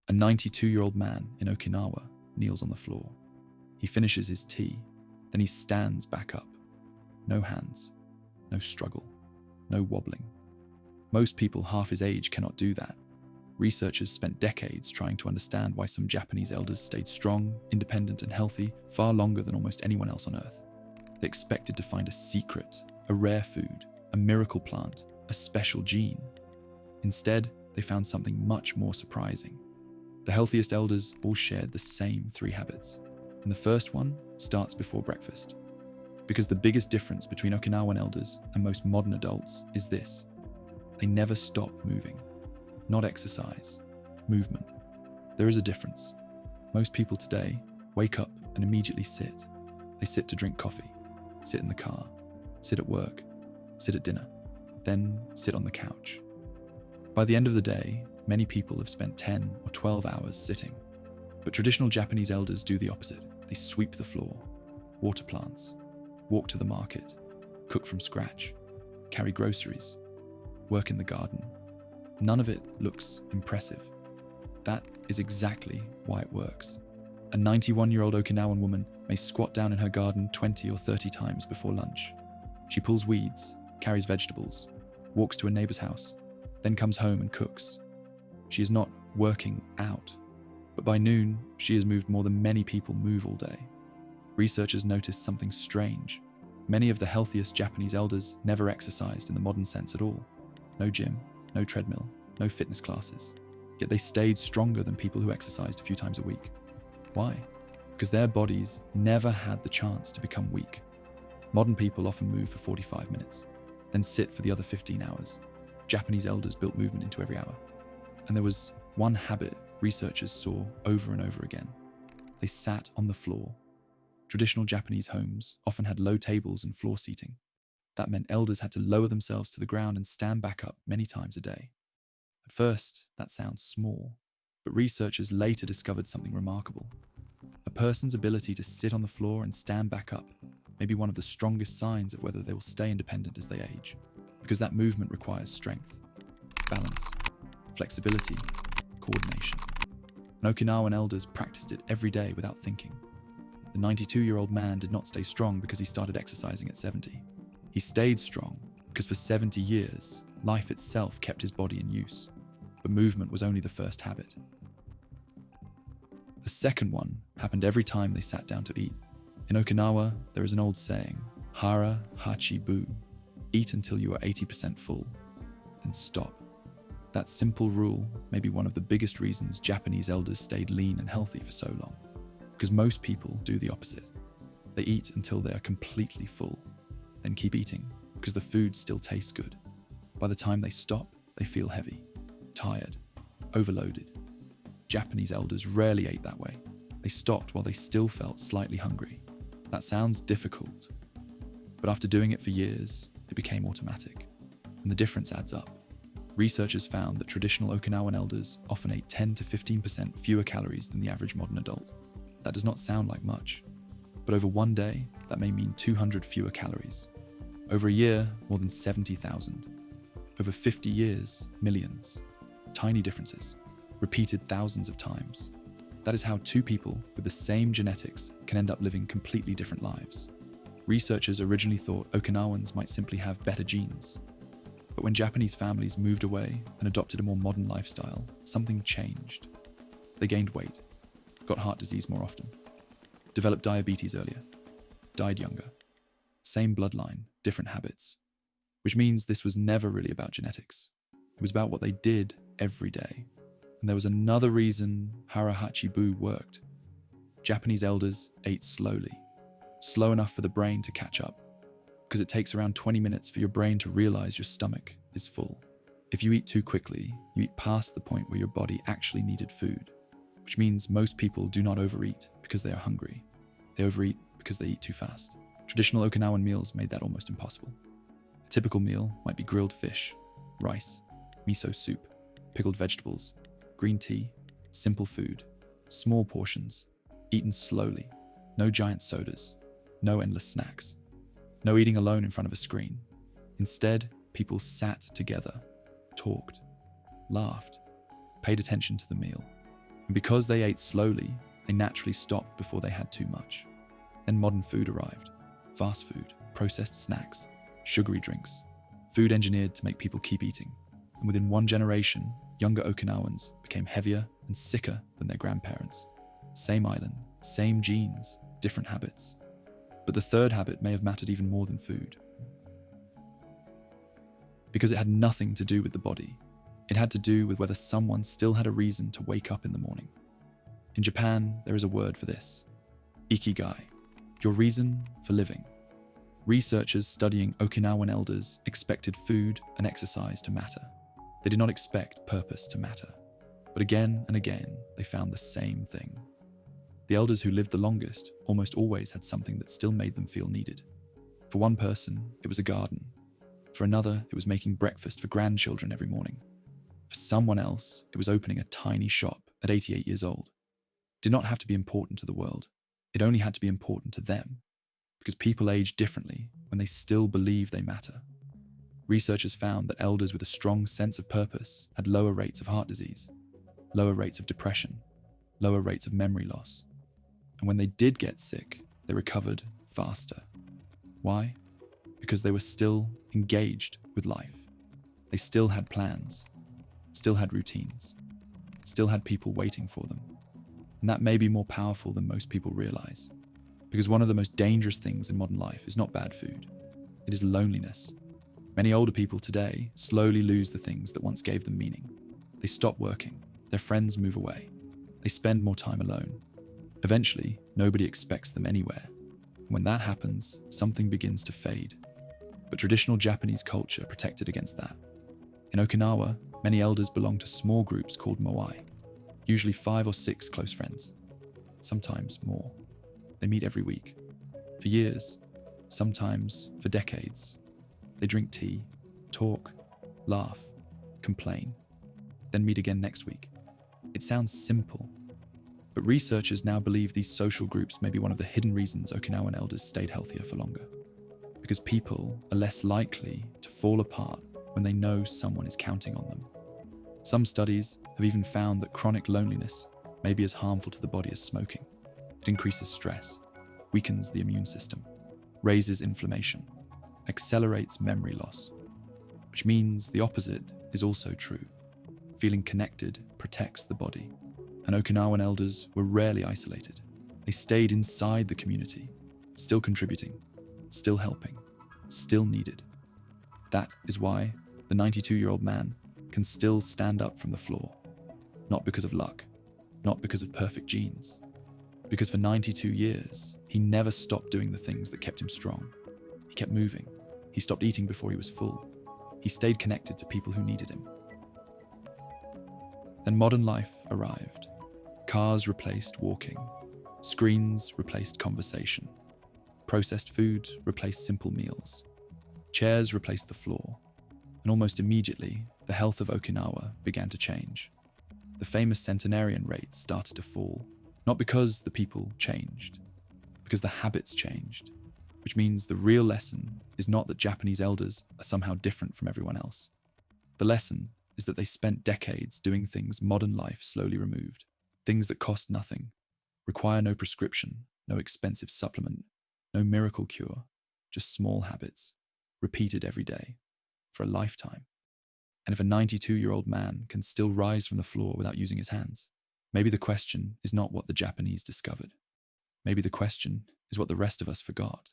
A 92-year-old man in Okinawa kneels on the floor. He finishes his tea, then he stands back up. No hands, no struggle, no wobbling. Most people half his age cannot do that. Researchers spent decades trying to understand why some Japanese elders stayed strong, independent, and healthy far longer than almost anyone else on Earth. They expected to find a secret, a rare food, a miracle plant, a special gene. Instead, they found something much more surprising. The healthiest elders all shared the same 3 habits, and the first one starts before breakfast. Because the biggest difference between Okinawan elders and most modern adults is this: they never stop moving. Not exercise, movement. There is a difference. Most people today wake up and immediately sit. They sit to drink coffee, sit in the car, sit at work, sit at dinner, then sit on the couch. By the end of the day, many people have spent 10 or 12 hours sitting. But traditional Japanese elders do the opposite. They sweep the floor, water plants, walk to the market, cook from scratch, carry groceries, work in the garden. None of it looks impressive. That is exactly why it works. A 91-year-old Okinawan woman may squat down in her garden 20 or 30 times before lunch. She pulls weeds, carries vegetables, walks to a neighbor's house, then comes home and cooks. She is not working out, but by noon, she has moved more than many people move all day. Researchers noticed something strange. Many of the healthiest Japanese elders never exercised in the modern sense at all. No gym, no treadmill, no fitness classes. Yet they stayed stronger than people who exercised a few times a week. Why? Because their bodies never had the chance to become weak. Modern people often move for 45 minutes, then sit for the other 15 hours. Japanese elders built movement into every hour. And there was one habit researchers saw over and over again. They sat on the floor. Traditional Japanese homes often had low tables and floor seating. That meant elders had to lower themselves to the ground and stand back up many times a day. At first, that sounds small, but researchers later discovered something remarkable. A person's ability to sit on the floor and stand back up may be one of the strongest signs of whether they will stay independent as they age, because that movement requires strength, balance, flexibility, coordination. And Okinawan elders practiced it every day without thinking. The 92-year-old man did not stay strong because he started exercising at 70. He stayed strong because for 70 years, life itself kept his body in use. But movement was only the first habit. The second one happened every time they sat down to eat. In Okinawa, there is an old saying, hara hachi bu, eat until you are 80% full, then stop. That simple rule may be one of the biggest reasons Japanese elders stayed lean and healthy for so long. Because most people do the opposite. They eat until they are completely full, then keep eating because the food still tastes good. By the time they stop, they feel heavy, tired, overloaded. Japanese elders rarely ate that way. They stopped while they still felt slightly hungry. That sounds difficult, but after doing it for years, it became automatic, and the difference adds up. Researchers found that traditional Okinawan elders often ate 10 to 15% fewer calories than the average modern adult. That does not sound like much, but over one day, that may mean 200 fewer calories. Over a year, more than 70,000. Over 50 years, millions. Tiny differences, repeated thousands of times. That is how two people with the same genetics can end up living completely different lives. Researchers originally thought Okinawans might simply have better genes. But when Japanese families moved away and adopted a more modern lifestyle, something changed. They gained weight, got heart disease more often, developed diabetes earlier, died younger. Same bloodline, different habits. Which means this was never really about genetics. It was about what they did every day. And there was another reason hara hachi bu worked. Japanese elders ate slowly, slow enough for the brain to catch up, because it takes around 20 minutes for your brain to realize your stomach is full. If you eat too quickly, you eat past the point where your body actually needed food, which means most people do not overeat because they are hungry. They overeat because they eat too fast. Traditional Okinawan meals made that almost impossible. A typical meal might be grilled fish, rice, miso soup, pickled vegetables, green tea, simple food, small portions, eaten slowly, no giant sodas, no endless snacks, no eating alone in front of a screen. Instead, people sat together, talked, laughed, paid attention to the meal. And because they ate slowly, they naturally stopped before they had too much. Then modern food arrived. Fast food, processed snacks, sugary drinks, food engineered to make people keep eating. And within one generation, younger Okinawans became heavier and sicker than their grandparents. Same island, same genes, different habits. But the third habit may have mattered even more than food. Because it had nothing to do with the body. It had to do with whether someone still had a reason to wake up in the morning. In Japan, there is a word for this. Ikigai, your reason for living. Researchers studying Okinawan elders expected food and exercise to matter. They did not expect purpose to matter. But again and again, they found the same thing. The elders who lived the longest almost always had something that still made them feel needed. For one person, it was a garden. For another, it was making breakfast for grandchildren every morning. For someone else, it was opening a tiny shop at 88 years old. It did not have to be important to the world. It only had to be important to them. Because people age differently when they still believe they matter. Researchers found that elders with a strong sense of purpose had lower rates of heart disease, lower rates of depression, lower rates of memory loss. And when they did get sick, they recovered faster. Why? Because they were still engaged with life. They still had plans, still had routines, still had people waiting for them. And that may be more powerful than most people realize. Because one of the most dangerous things in modern life is not bad food. It is loneliness. Many older people today slowly lose the things that once gave them meaning. They stop working. Their friends move away. They spend more time alone. Eventually, nobody expects them anywhere. When that happens, something begins to fade. But traditional Japanese culture protected against that. In Okinawa, many elders belong to small groups called moai, usually 5 or 6 close friends, sometimes more. They meet every week, for years, sometimes for decades. They drink tea, talk, laugh, complain, then meet again next week. It sounds simple, but researchers now believe these social groups may be one of the hidden reasons Okinawan elders stayed healthier for longer. Because people are less likely to fall apart when they know someone is counting on them. Some studies have even found that chronic loneliness may be as harmful to the body as smoking. It increases stress, weakens the immune system, raises inflammation, accelerates memory loss, which means the opposite is also true. Feeling connected protects the body, and Okinawan elders were rarely isolated. They stayed inside the community, still contributing, still helping, still needed. That is why the 92-year-old man can still stand up from the floor, not because of luck, not because of perfect genes, because for 92 years, he never stopped doing the things that kept him strong. He kept moving. He stopped eating before he was full. He stayed connected to people who needed him. Then modern life arrived. Cars replaced walking. Screens replaced conversation. Processed food replaced simple meals. Chairs replaced the floor. And almost immediately, the health of Okinawa began to change. The famous centenarian rate started to fall, not because the people changed, because the habits changed, which means the real lesson is not that Japanese elders are somehow different from everyone else. The lesson is that they spent decades doing things modern life slowly removed, things that cost nothing, require no prescription, no expensive supplement, no miracle cure, just small habits, repeated every day, for a lifetime. And if a 92-year-old man can still rise from the floor without using his hands, maybe the question is not what the Japanese discovered. Maybe the question is what the rest of us forgot.